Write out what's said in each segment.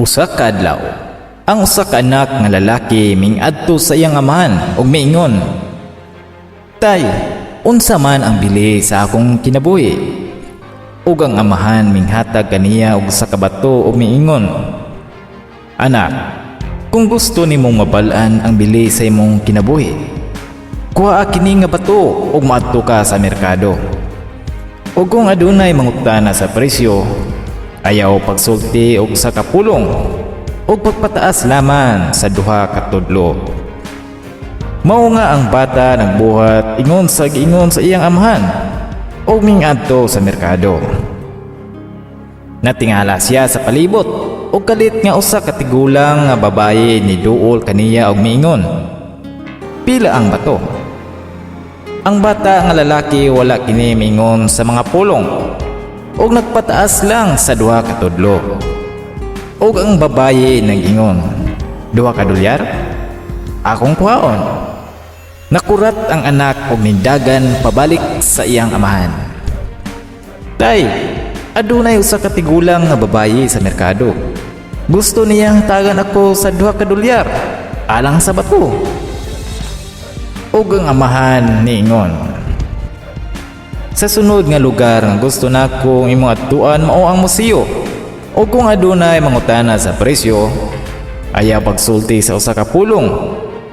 Usa ka adlaw, ang usa ka anak nga lalaki ming-adto sa iyang amahan ug miingon, "Tay, unsa man ang bili sa akong kinabuhi?" Ug ang amahan minghatag kaniya og usa ka bato ug miingon, "Anak, kung gusto nimong mabal-an ang bili sa imong kinabuhi, kuha kini nga bato ug maadto ka sa merkado. Ug kung adunay mangutana sa presyo, ayaw pagsulti og sa kapulong ug pagpataas laman sa duha ka tudlo." Mao nga ang bata nagbuhat ingon sa giingon sa iyang amahan ug ming-adto sa merkado. Natingala siya sa palibot ug kalit nga usa ka tigulang nga babaye ni duol kaniya ug miingon, "Pila ang bato?" Ang bata nga lalaki wala kini miingon sa mga pulong ug nagpataas lang sa duha ka tudlo. Ug ang babaye nag-ingon, "Duha ka dolyar? Akong kuhaon." Nakurat ang anak ug nindagan pabalik sa iyang amahan. "Tay, adunay usa ka tigulang nga babaye sa merkado. Gusto niyang tagan ako sa duha ka dolyar alang sa bato." Ug ang amahan niingon, "Sa sunod nga lugar nga gusto nako imong adtuan mao ang museo. O kung adunay mangutana sa presyo, ayaw pagsulti sa usa ka pulong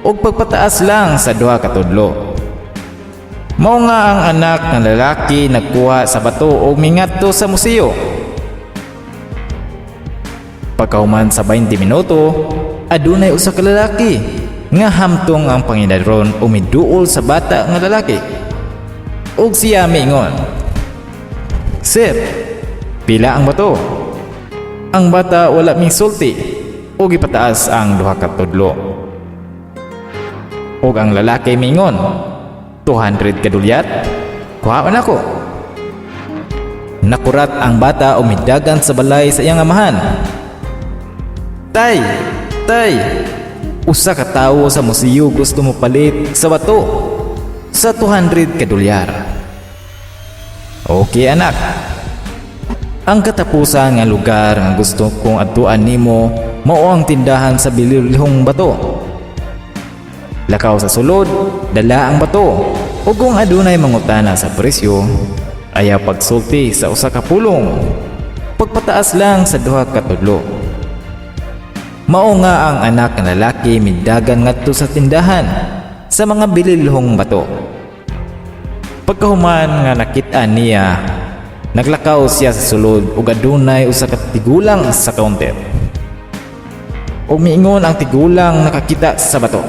o pagpataas lang sa duha ka tudlo." Mao nga ang anak ng lalaki nagkuha sa bato o mingadto sa museo. Pagkahuman sa 20 minuto, adunay usa ka lalaki nga hamtong ang Panginoon o miduol sa bata nga lalaki. Ug siya miingon, "Sir, pila ang bato?" Ang bata wala misulti ug ipataas ang duha ka tudlo. Ug ang lalaki miingon, "200 ka dolyar? Kuhaon ako." Nakurat ang bata o midagan sa balay sa iyang amahan, "Tay, tay, usa ka tawo sa museo gusto mo palit sa bato sa 200 ka dolyar." "Okay anak, ang katapusan nga lugar nga gusto kong adtuan nimo mao ang tindahan sa bililhong bato. Lakaw sa sulod, dala ang bato. O kung adunay mangutana sa presyo, ayaw pagsulti sa usa ka pulong, pagpataas lang sa duha ka tudlo." Mao nga ang anak ng lalaki midagan ngadto sa tindahan sa mga bililhong bato. Pagkahuman nga nakit-an niya, naglakaw siya sa sulod ug adunay usa ka tigulang sa counter. Ug miingon ang tigulang nakakita sa bato.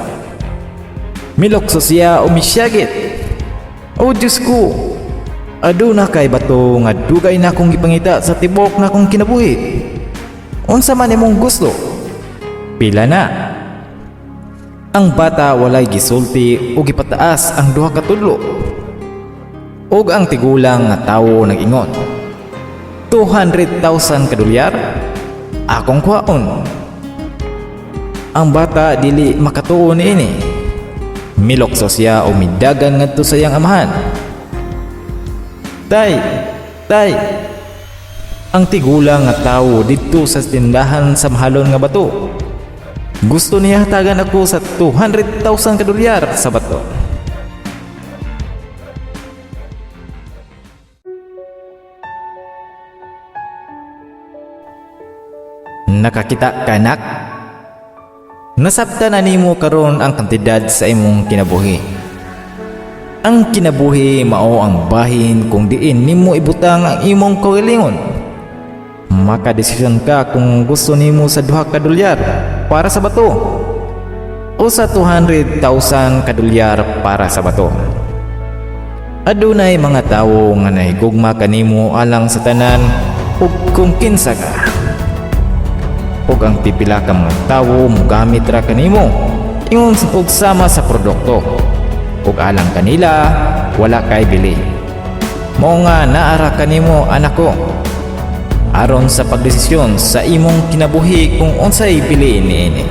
Milokso siya o misyagit, "O Diyos ko, aduna kay bato nga dugay na akong gipangita sa tibok na akong kinabuhi. Unsa man imong gusto? Pila na?" Ang bata walay gisulti o gipataas ang duha ka tudlo. Ug ang tigulang nga tawo nag-ingon, "200,000 ka dolyar? Akong kuhaon." Ang bata dili makatuo niini. Milokso siya o midagan ngadto sa iyang amahan, "Tay, tay." Ang tigulang nga tawo didto sa tindahan sa mahalon nga bato. Gusto niya hatagan ako sa 200,000 ka dolyar sa bato. Nakakita ka, anak? Nasabtan na nimo karon ang kantidad sa imong kinabuhi. Ang kinabuhi mao ang bahin kung diin nimo ibutang ang imong kaugalingon. Makadesisyon ka kung gusto nimo sa duha ka dolyar para sa bato o sa 200,000 ka dolyar para sa bato. Adunay mga tawo nga nahigugma kanimo alang sa tanan ug kung kinsa ka. Ug ang pipila ka mga tawo mogamit ra kanimo ingon og sama sa produkto. Ug alang kanila wala kay bili. Mao nga naara kanimo anak ko, aron sa pagdesisyon sa imong kinabuhi kung unsay piliin niini.